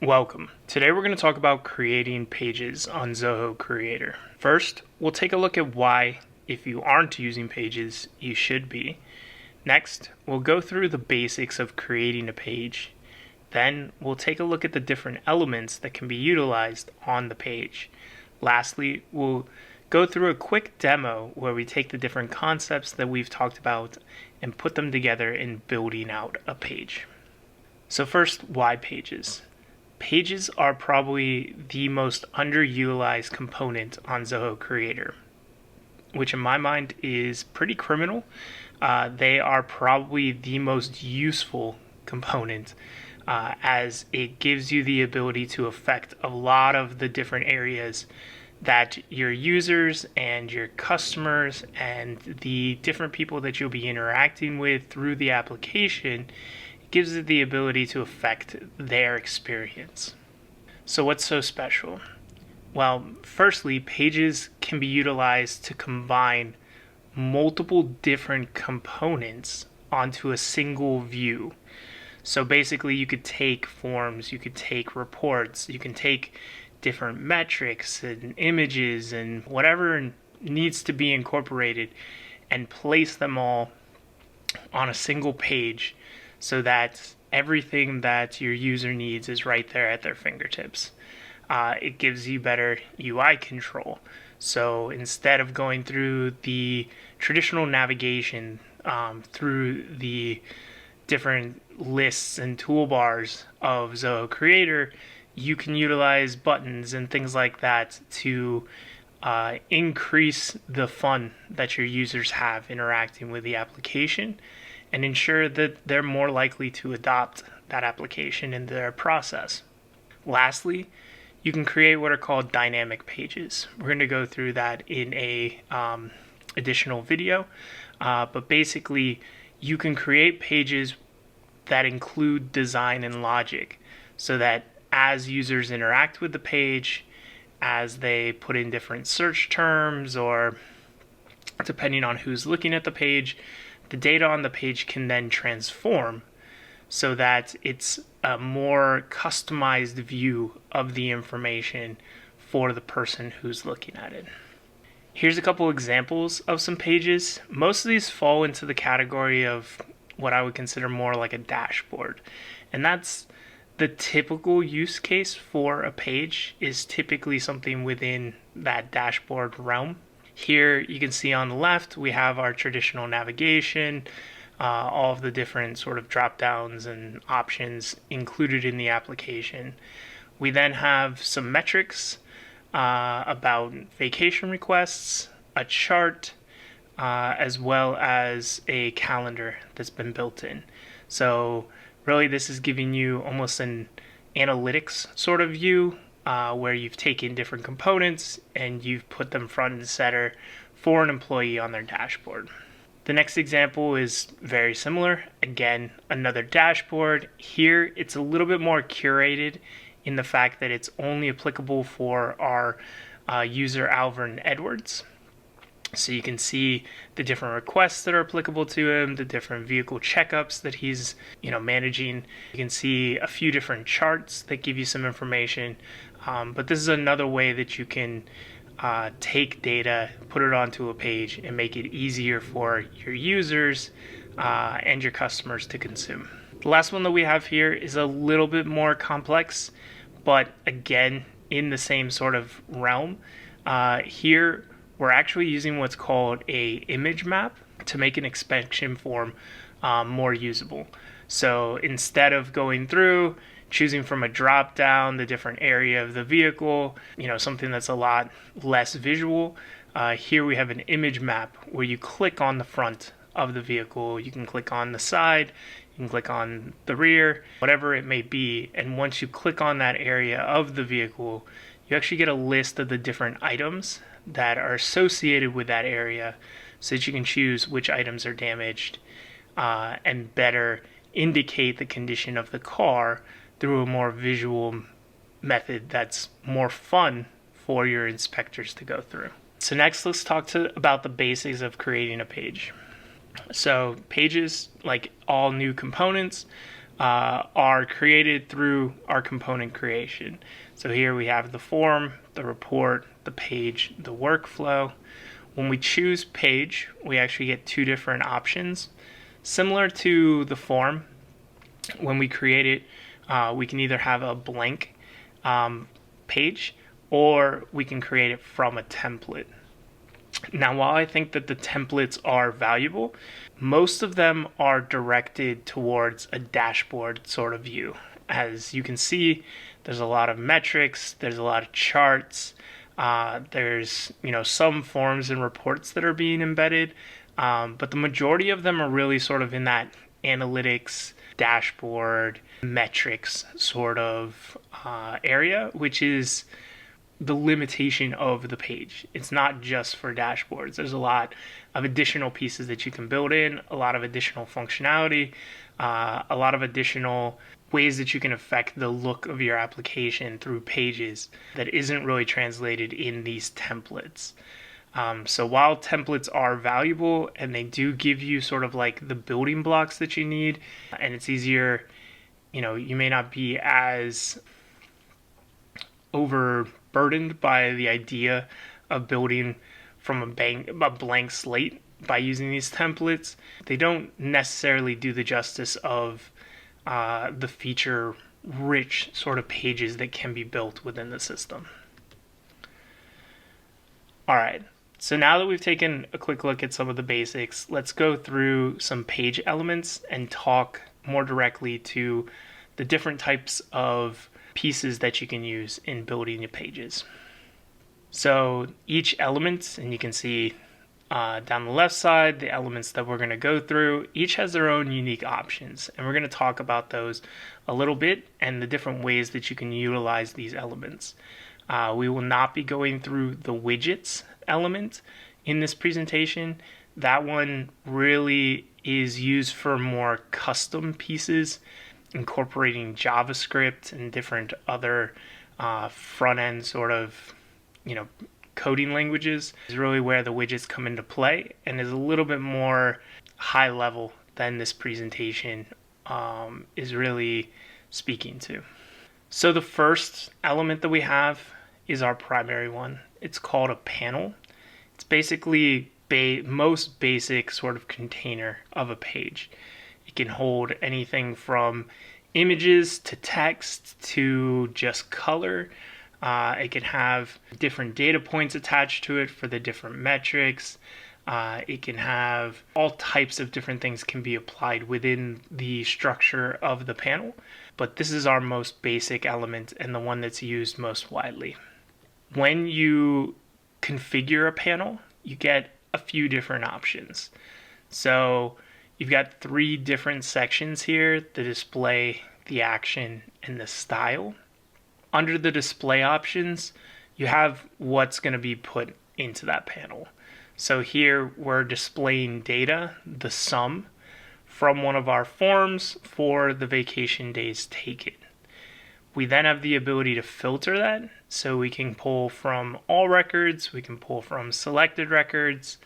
Welcome. Today we're going to talk about creating pages on Zoho Creator. First, we'll take a look at why, if you aren't using pages, you should be. Next, we'll go through the basics of creating a page. Then, we'll take a look at the different elements that can be utilized on the page. Lastly, we'll go through a quick demo where we take the different concepts that we've talked about and put them together in building out a page. So first, why pages? Pages are probably the most underutilized component on Zoho Creator, which in my mind is pretty criminal. They are probably the most useful component as it gives you the ability to affect a lot of the different areas that your users and your customers and the different people that you'll be interacting with through the application gives it the ability to affect their experience. So what's so special? Well, firstly, pages can be utilized to combine multiple different components onto a single view. So basically you could take forms, you could take reports, you can take different metrics and images and whatever needs to be incorporated and place them all on a single page so that everything that your user needs is right there at their fingertips. It gives you better UI control. So instead of going through the traditional navigation through the different lists and toolbars of Zoho Creator, you can utilize buttons and things like that to increase the fun that your users have interacting with the application and ensure that they're more likely to adopt that application into their process. Lastly, you can create what are called dynamic pages. We're going to go through that in a additional video, but basically you can create pages that include design and logic so that as users interact with the page, as they put in different search terms or depending on who's looking at the page, the data on the page can then transform so that it's a more customized view of the information for the person who's looking at it. Here's a couple examples of some pages. Most of these fall into the category of what I would consider more like a dashboard. And that's the typical use case for a page is typically something within that dashboard realm. Here you can see on the left we have our traditional navigation, all of the different sort of drop downs and options included in the application. We then have some metrics about vacation requests, a chart, as well as a calendar that's been built in. So really this is giving you almost an analytics sort of view where you've taken different components and you've put them front and center for an employee on their dashboard. The next example is very similar. Again, another dashboard. Here, it's a little bit more curated in the fact that it's only applicable for our user Alvin Edwards. So you can see the different requests that are applicable to him, the different vehicle checkups that he's managing. You can see a few different charts that give you some information. But this is another way that you can take data, put it onto a page, and make it easier for your users and your customers to consume. The last one that we have here is a little bit more complex, but again, in the same sort of realm. Here, we're actually using what's called a image map to make an inspection form more usable. So instead of going through, choosing from a drop down the different area of the vehicle, something that's a lot less visual, here we have an image map where you click on the front of the vehicle, you can click on the side, you can click on the rear, whatever it may be, and once you click on that area of the vehicle, you actually get a list of the different items that are associated with that area so that you can choose which items are damaged and better indicate the condition of the car through a more visual method that's more fun for your inspectors to go through. So next, let's talk about the basics of creating a page. So pages, like all new components, are created through our component creation. So here we have the form, the report, the page, the workflow. When we choose page, we actually get two different options. Similar to the form, when we create it, we can either have a blank page, or we can create it from a template. Now, while I think that the templates are valuable, most of them are directed towards a dashboard sort of view. As you can see, there's a lot of metrics, there's a lot of charts, there's some forms and reports that are being embedded, but the majority of them are really sort of in that analytics, dashboard, metrics sort of area, which is the limitation of the page. It's not just for dashboards. There's a lot of additional pieces that you can build in, a lot of additional functionality, a lot of additional ways that you can affect the look of your application through pages that isn't really translated in these templates. So while templates are valuable and they do give you sort of like the building blocks that you need, and it's easier, you may not be as overburdened by the idea of building from a blank slate by using these templates. They don't necessarily do the justice of the feature-rich sort of pages that can be built within the system. All right, so now that we've taken a quick look at some of the basics, let's go through some page elements and talk more directly to the different types of pieces that you can use in building your pages. So each element, and you can see down the left side, the elements that we're going to go through, each has their own unique options, and we're going to talk about those a little bit and the different ways that you can utilize these elements. We will not be going through the widgets element in this presentation. That one really is used for more custom pieces, incorporating JavaScript and different other front-end sort of, coding languages is really where the widgets come into play, and is a little bit more high level than this presentation is really speaking to. So the first element that we have is our primary one. It's called a panel. It's basically most basic sort of container of a page. It can hold anything from images to text to just color. It can have different data points attached to it for the different metrics. It can have all types of different things can be applied within the structure of the panel, but this is our most basic element and the one that's used most widely. When you configure a panel, you get a few different options. So you've got three different sections here: the display, the action, and the style. Under the display options, you have what's going to be put into that panel. So here we're displaying data, the sum, from one of our forms for the vacation days taken. We then have the ability to filter that, so we can pull from all records, we can pull from selected records,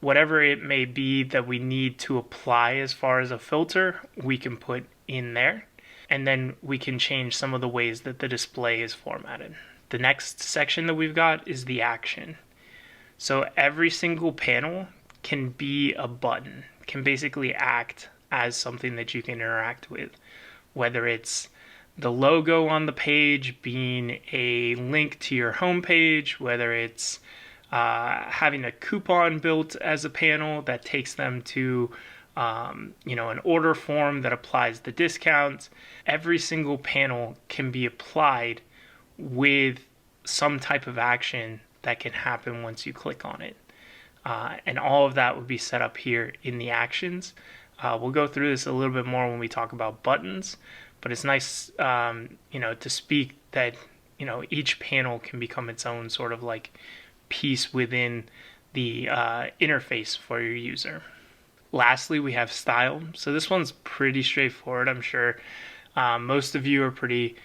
whatever it may be that we need to apply as far as a filter, we can put in there. And then we can change some of the ways that the display is formatted. The next section that we've got is the action. So every single panel can be a button, can basically act as something that you can interact with, whether it's the logo on the page being a link to your home page, whether it's having a coupon built as a panel that takes them to an order form that applies the discounts. Every single panel can be applied with some type of action that can happen once you click on it. And all of that would be set up here in the actions. We'll go through this a little bit more when we talk about buttons, but it's nice, to speak that, each panel can become its own sort of like piece within the interface for your user. Lastly, we have style. So this one's pretty straightforward. I'm sure most of you are pretty,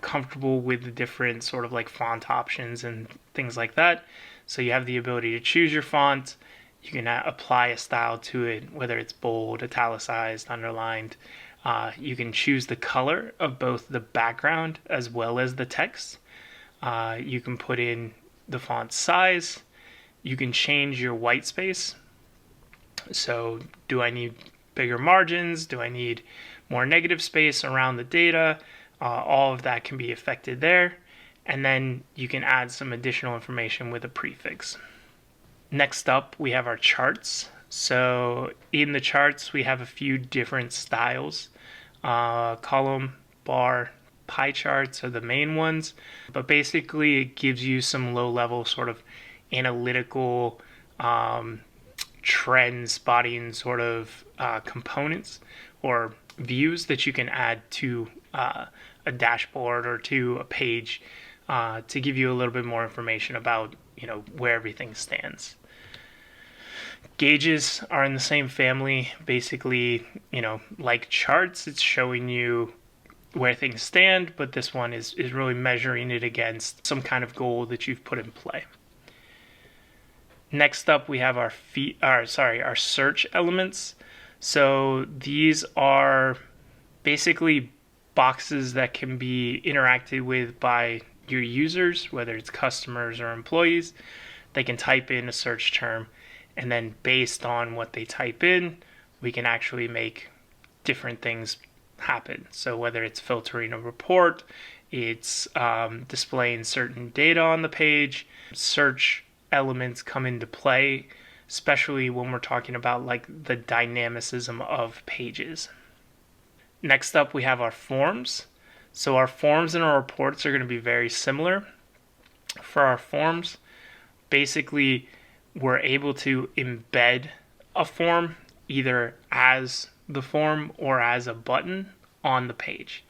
comfortable with the different sort of like font options and things like that. So you have the ability to choose your font. You can apply a style to it, whether it's bold, italicized, underlined. You can choose the color of both the background as well as the text. You can put in the font size. You can change your white space. So do I need bigger margins? Do I need more negative space around the data? All of that can be affected there. And then you can add some additional information with a prefix. Next up, we have our charts. So in the charts, we have a few different styles. Column, bar, pie charts are the main ones. But basically, it gives you some low-level sort of analytical trend spotting sort of components or views that you can add to a dashboard or to a page to give you a little bit more information about where everything stands. Gauges are in the same family. Basically, like charts, it's showing you where things stand, but this one is really measuring it against some kind of goal that you've put in play. Next up, we have our search elements. So these are basically boxes that can be interacted with by your users, whether it's customers or employees. They can type in a search term, and then based on what they type in, we can actually make different things happen. So whether it's filtering a report, it's displaying certain data on the page, search elements come into play, especially when we're talking about like the dynamicism of pages. Next up, we have our forms. So our forms and our reports are going to be very similar. For our forms, basically, we're able to embed a form either as the form or as a button on the page.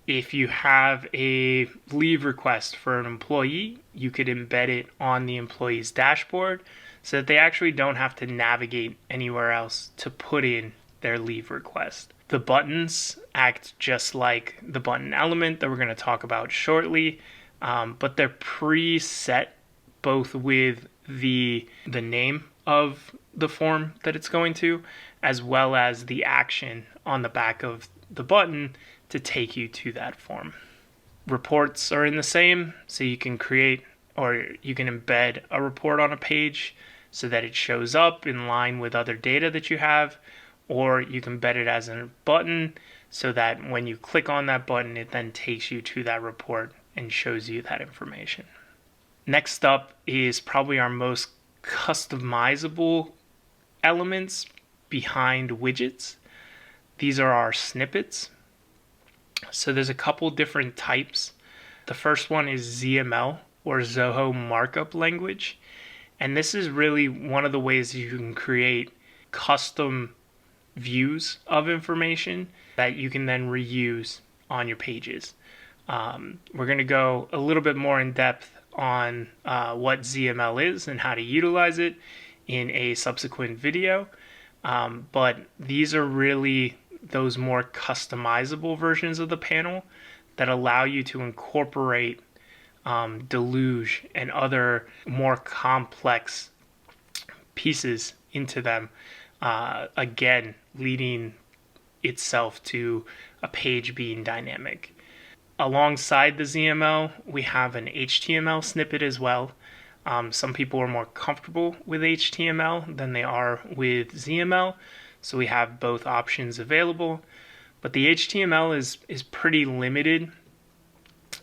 If you have a leave request for an employee, you could embed it on the employee's dashboard so that they actually don't have to navigate anywhere else to put in their leave request. The buttons act just like the button element that we're going to talk about shortly, but they're preset both with the name of the form that it's going to, as well as the action on the back of the button to take you to that form. Reports are in the same, so you can create or you can embed a report on a page so that it shows up in line with other data that you have, or you can embed it as a button so that when you click on that button, it then takes you to that report and shows you that information. Next up is probably our most customizable elements behind widgets. These are our snippets. So there's a couple different types. The first one is ZML, or Zoho Markup Language. And this is really one of the ways you can create custom views of information that you can then reuse on your pages. We're going to go a little bit more in depth on what ZML is and how to utilize it in a subsequent video. But these are really those more customizable versions of the panel that allow you to incorporate deluge and other more complex pieces into them, again, leading itself to a page being dynamic. Alongside the ZML, we have an HTML snippet as well. Some people are more comfortable with HTML than they are with ZML, so we have both options available. But the HTML is pretty limited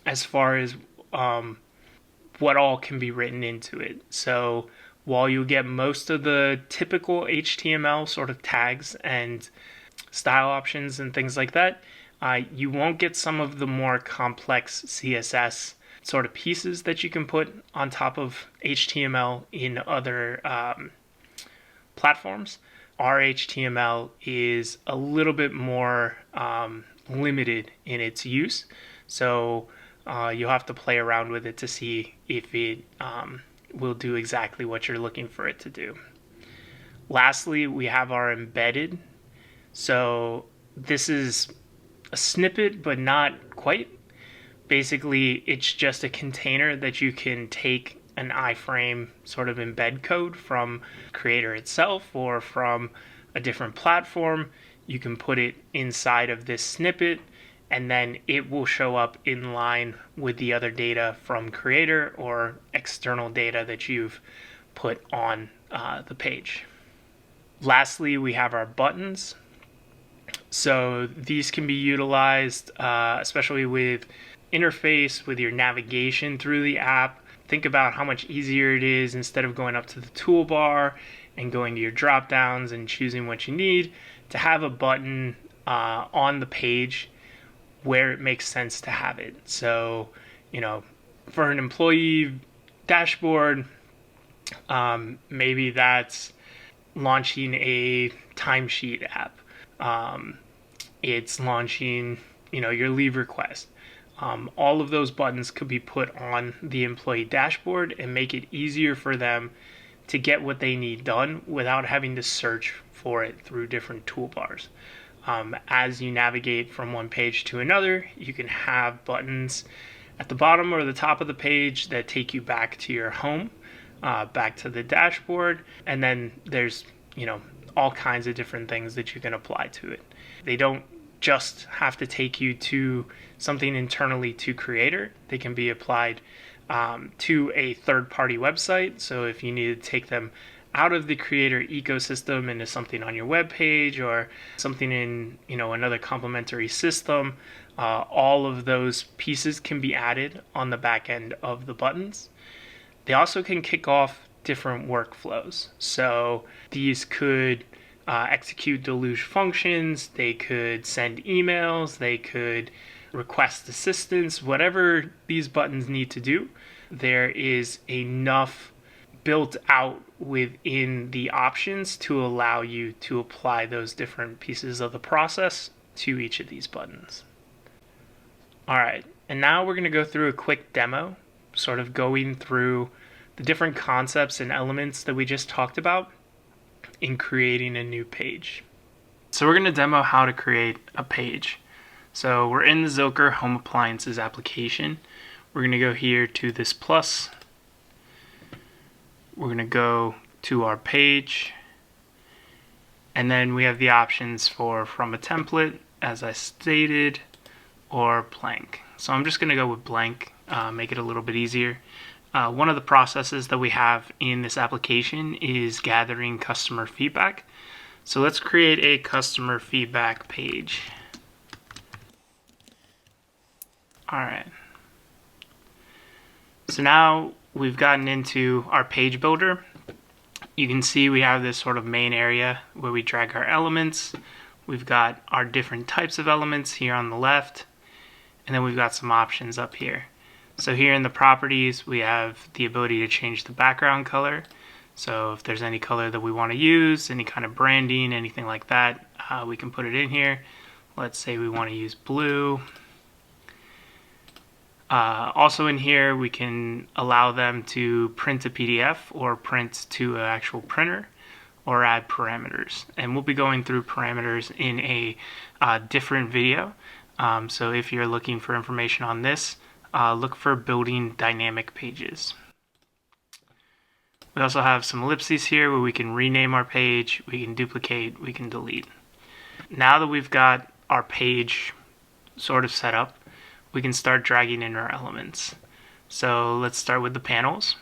as far as what all can be written into it. So while you get most of the typical HTML sort of tags and style options and things like that, you won't get some of the more complex CSS sort of pieces that you can put on top of HTML in other platforms. Our HTML is a little bit more limited in its use, so you'll have to play around with it to see if it will do exactly what you're looking for it to do. Lastly, we have our embedded. So this is a snippet, but not quite. Basically, it's just a container that you can take an iframe sort of embed code from Creator itself or from a different platform, you can put it inside of this snippet, and then it will show up in line with the other data from Creator or external data that you've put on the page. Lastly, we have our buttons. So these can be utilized, especially with interface, with your navigation through the app. Think about how much easier it is instead of going up to the toolbar and going to your drop downs and choosing what you need, to have a button on the page where it makes sense to have it. So, for an employee dashboard, maybe that's launching a timesheet app. It's launching, your leave request. All of those buttons could be put on the employee dashboard and make it easier for them to get what they need done without having to search for it through different toolbars. As you navigate from one page to another, you can have buttons at the bottom or the top of the page that take you back to your home, back to the dashboard, and then there's, all kinds of different things that you can apply to it. They don't just have to take you to something internally to Creator. They can be applied to a third-party website. So if you need to take them out of the Creator ecosystem into something on your web page or something in another complementary system, all of those pieces can be added on the back end of the buttons. They also can kick off different workflows. So these could execute deluge functions, they could send emails, they could request assistance, whatever these buttons need to do. There is enough built out within the options to allow you to apply those different pieces of the process to each of these buttons. All right, and now we're going to go through a quick demo, sort of going through the different concepts and elements that we just talked about in creating a new page. So we're going to demo how to create a page. So we're in the Zoho Home Appliances application. We're going to go here to this plus. We're going to go to our page. And then we have the options for from a template, as I stated, or blank. So I'm just going to go with blank, make it a little bit easier. One of the processes that we have in this application is gathering customer feedback. So let's create a customer feedback page. All right. So now we've gotten into our page builder. You can see we have this sort of main area where we drag our elements. We've got our different types of elements here on the left, and then we've got some options up here. So here in the properties, we have the ability to change the background color. So if there's any color that we want to use, any kind of branding, anything like that, we can put it in here. Let's say we want to use blue. Also in here, we can allow them to print a PDF or print to an actual printer or add parameters. And we'll be going through parameters in a different video. So if you're looking for information on this, look for building dynamic pages. We also have some ellipses here where we can rename our page, we can duplicate, we can delete. Now that we've got our page sort of set up, we can start dragging in our elements. So let's start with the panels.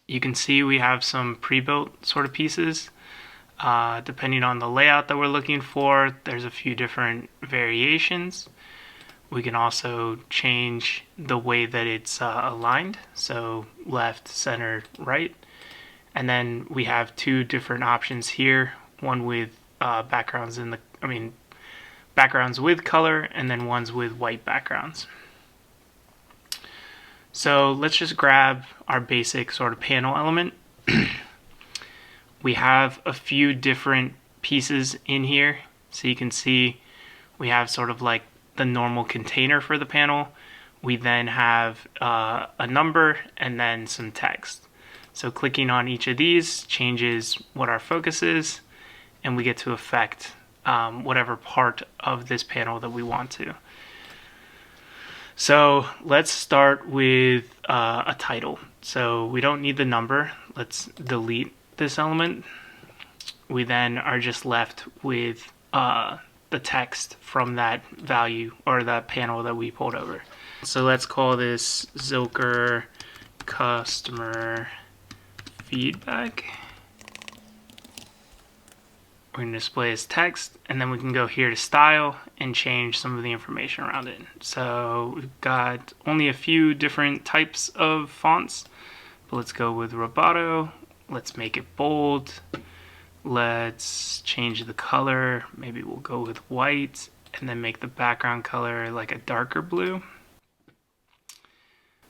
You can see we have some pre-built sort of pieces. Depending on the layout that we're looking for, there's a few different variations. We can also change the way that it's aligned, so left, center, right. And then we have two different options here, one with backgrounds with color, and then ones with white backgrounds. So let's just grab our basic sort of panel element. We have a few different pieces in here, so you can see we have sort of like the normal container for the panel. We then have a number and then some text. So clicking on each of these changes what our focus is, and we get to affect whatever part of this panel that we want to. So let's start with a title. So we don't need the number. Let's delete this element. We then are just left with the text from that value or that panel that we pulled over. So let's call this Zilker customer feedback. We're going to display as text, and then we can go here to style and change some of the information around it. So we've got only a few different types of fonts, but let's go with Roboto. Let's make it bold. Let's change the color. Maybe we'll go with white, and then make the background color like a darker blue.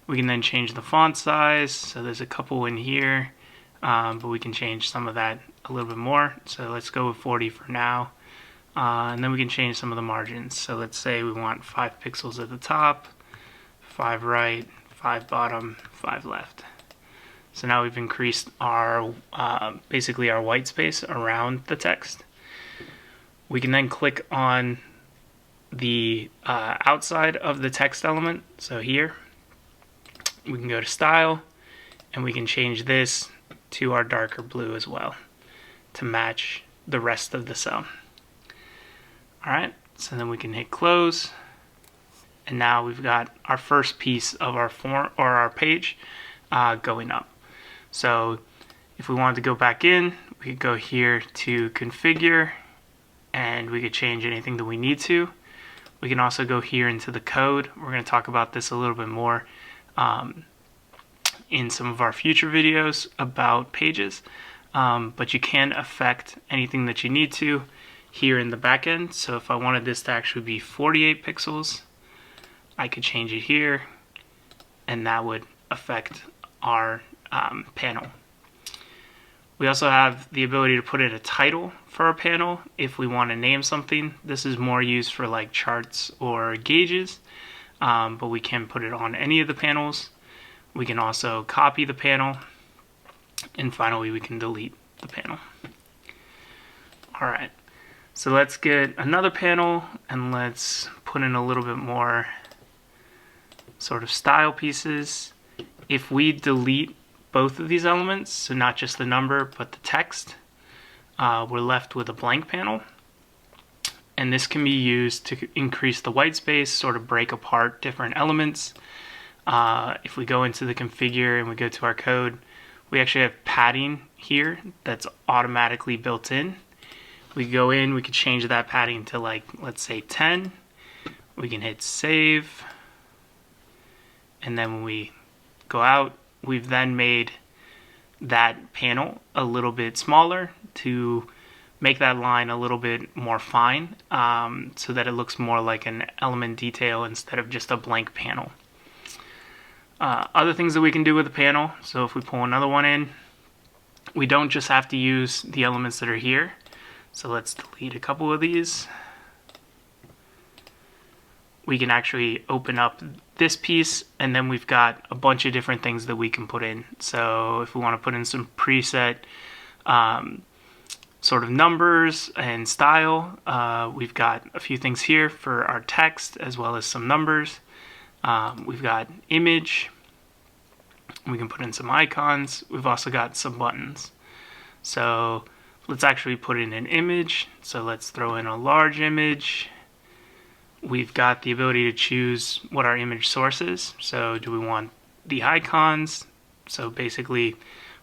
We can then change the font size. So there's a couple in here, but we can change some of that a little bit more. So let's go with 40 for now. And then we can change some of the margins. So let's say we want 5 pixels at the top, 5 right, 5 bottom, 5 left. So now we've increased our basically our white space around the text. We can then click on the outside of the text element. So here, we can go to style, and we can change this to our darker blue as well to match the rest of the cell. Alright, so then we can hit close, and now we've got our first piece of our form or our page going up. So if we wanted to go back in, we could go here to configure, and we could change anything that we need to. We can also go here into the code. We're going to talk about this a little bit more in some of our future videos about pages, but you can affect anything that you need to here in the back end. So if I wanted this to actually be 48 pixels, I could change it here, and that would affect our panel. We also have the ability to put in a title for our panel if we want to name something. This is more used for like charts or gauges, but we can put it on any of the panels. We can also copy the panel, and finally we can delete the panel. Alright, so let's get another panel, and let's put in a little bit more sort of style pieces. If we delete both of these elements, so not just the number but the text, we're left with a blank panel, and this can be used to increase the white space, sort of break apart different elements. If we go into the configure and we go to our code, we actually have padding here that's automatically built in. We go in, we can change that padding to, like, let's say 10. We can hit save, and then when we go out, we've then made that panel a little bit smaller to make that line a little bit more fine, so that it looks more like an element detail instead of just a blank panel. Other things that we can do with the panel, so if we pull another one in, we don't just have to use the elements that are here. So let's delete a couple of these. We can actually open up this piece, and then we've got a bunch of different things that we can put in. So if we want to put in some preset sort of numbers and style, we've got a few things here for our text as well as some numbers. We've got image. We can put in some icons. We've also got some buttons. So let's actually put in an image. So let's throw in a large image. We've got the ability to choose what our image source is. So do we want the icons? So basically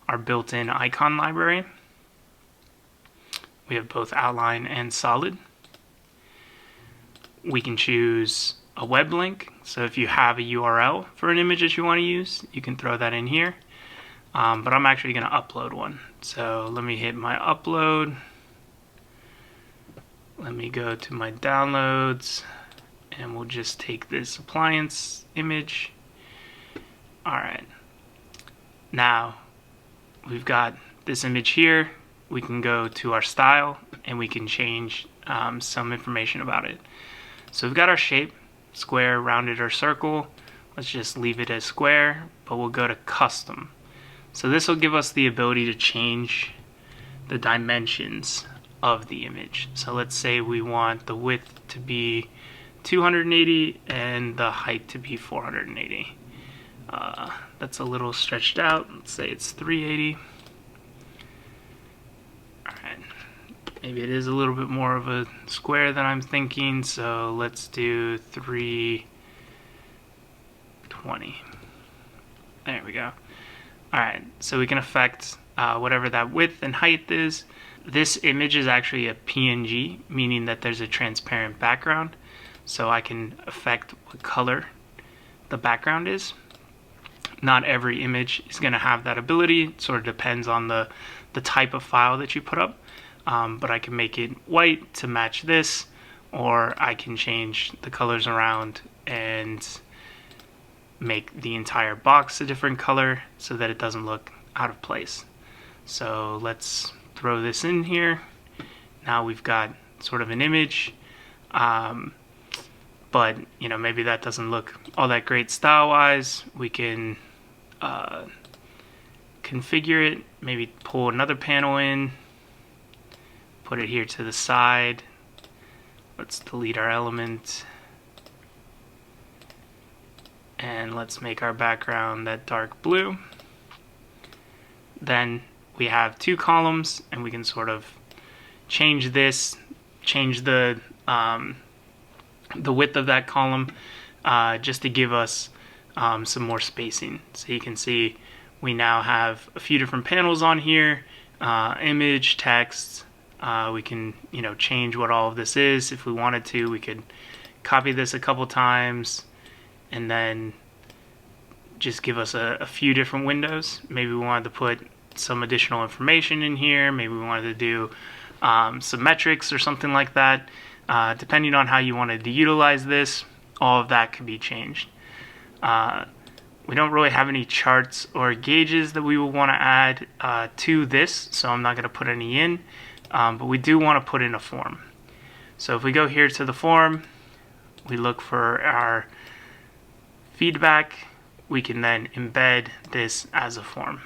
our built-in icon library. We have both outline and solid. We can choose a web link. So if you have a URL for an image that you want to use, you can throw that in here. But I'm actually going to upload one. So let me hit my upload. Let me go to my downloads, and we'll just take this appliance image. Alright. Now we've got this image here. We can go to our style, and we can change some information about it. So we've got our shape, square, rounded, or circle. Let's just leave it as square, but we'll go to custom. So this will give us the ability to change the dimensions of the image. So let's say we want the width to be 280 and the height to be 480. That's a little stretched out. Let's say it's 380. Alright, maybe it is a little bit more of a square than I'm thinking, so let's do 320. There we go. Alright, so we can affect whatever that width and height is. This image is actually a PNG, meaning that there's a transparent background, so I can affect what color the background is. Not every image is going to have that ability. It sort of depends on the type of file that you put up, but I can make it white to match this, or I can change the colors around and make the entire box a different color so that it doesn't look out of place. So let's throw this in here. Now we've got sort of an image, but you know, maybe that doesn't look all that great style wise. We can configure it, maybe pull another panel in, put it here to the side. Let's delete our element, and let's make our background that dark blue. Then we have two columns, and we can sort of change this, change the width of that column, just to give us some more spacing. So you can see we now have a few different panels on here, image, text. We can, you know, change what all of this is. If we wanted to, we could copy this a couple times and then just give us a few different windows. Maybe we wanted to put some additional information in here. Maybe we wanted to do some metrics or something like that. Depending on how you wanted to utilize this, all of that could be changed. We don't really have any charts or gauges that we will want to add to this, so I'm not going to put any in, but we do want to put in a form. So if we go here to the form, we look for our feedback, we can then embed this as a form.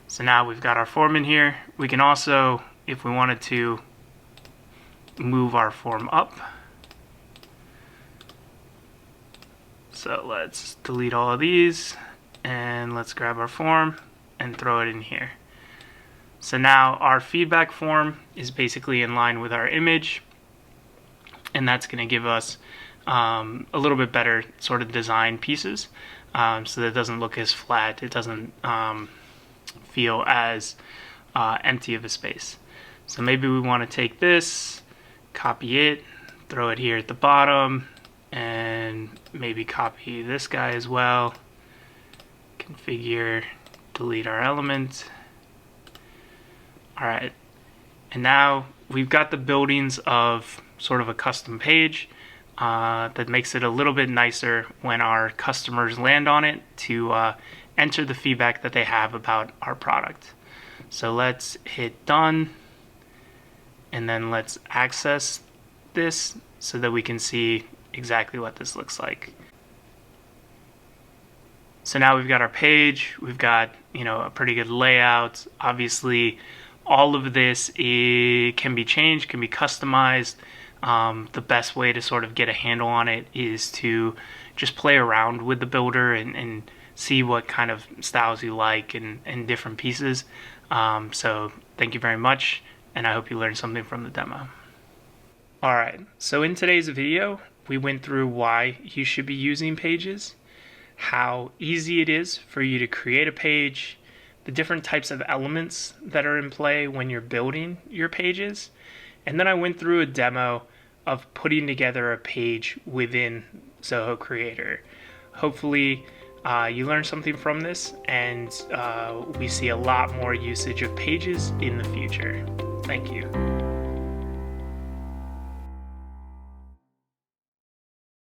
So now we've got our form in here. We can also, if we wanted to, move our form up. So let's delete all of these, and let's grab our form and throw it in here. So now our feedback form is basically in line with our image, and that's going to give us a little bit better sort of design pieces, so that it doesn't look as flat, it doesn't feel as empty of a space. So maybe we want to take this, copy it, throw it here at the bottom, and maybe copy this guy as well. Configure, delete our element. Alright, and now we've got the buildings of sort of a custom page that makes it a little bit nicer when our customers land on it to enter the feedback that they have about our product. So let's hit done, and then let's access this so that we can see exactly what this looks like. So now we've got our page, we've got, you know, a pretty good layout. Obviously all of this can be changed, can be customized. The best way to sort of get a handle on it is to just play around with the builder and see what kind of styles you like and different pieces. So thank you very much, and I hope you learned something from the demo. Alright, so in today's video, we went through why you should be using pages, how easy it is for you to create a page, the different types of elements that are in play when you're building your pages, and then I went through a demo of putting together a page within Zoho Creator. Hopefully you learned something from this, and we see a lot more usage of pages in the future. Thank you.